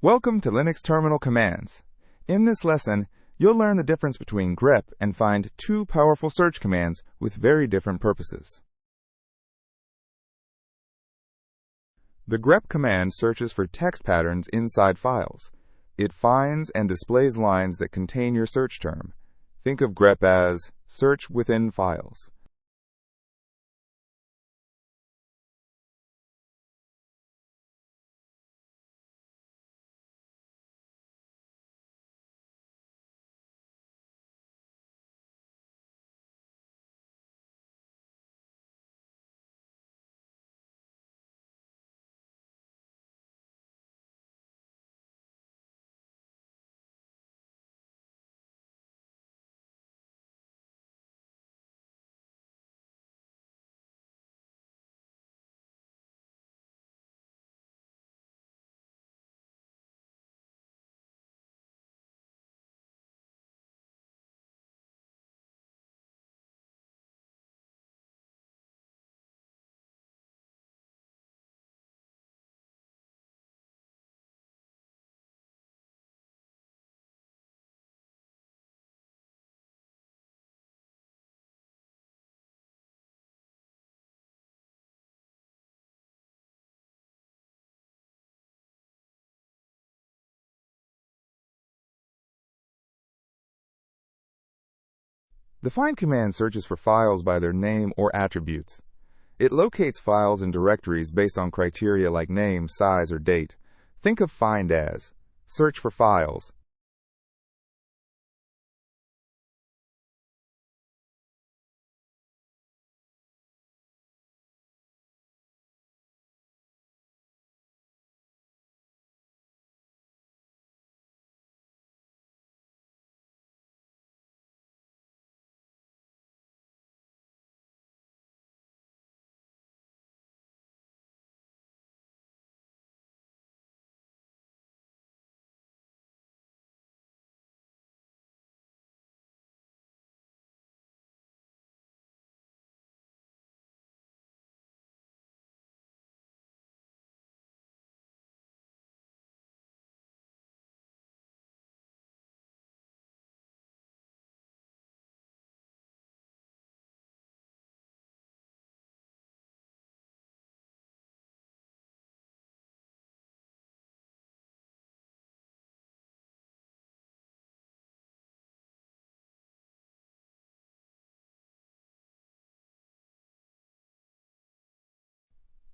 Welcome to Linux Terminal Commands. In this lesson, you'll learn the difference between grep and find, two powerful search commands with very different purposes. The grep command searches for text patterns inside files. It finds and displays lines that contain your search term. Think of grep as search within files. The find command searches for files by their name or attributes. It locates files and directories based on criteria like name, size, or date. Think of find as search for files.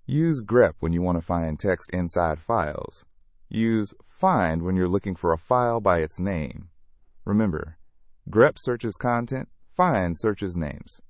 Use grep when you want to find text inside files. Use find when you're looking for a file by its name. Remember, grep searches content, find searches names.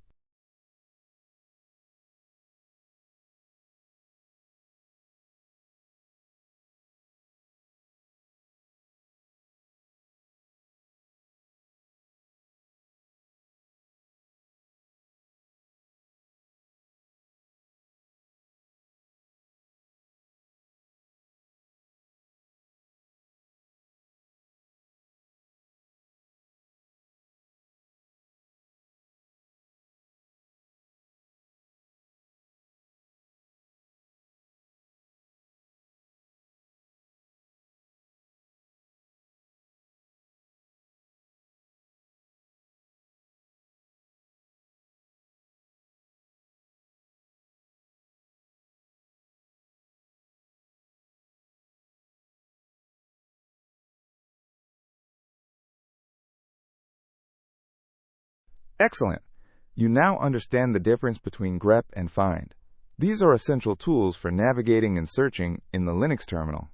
Excellent! You now understand the difference between grep and find. These are essential tools for navigating and searching in the Linux terminal.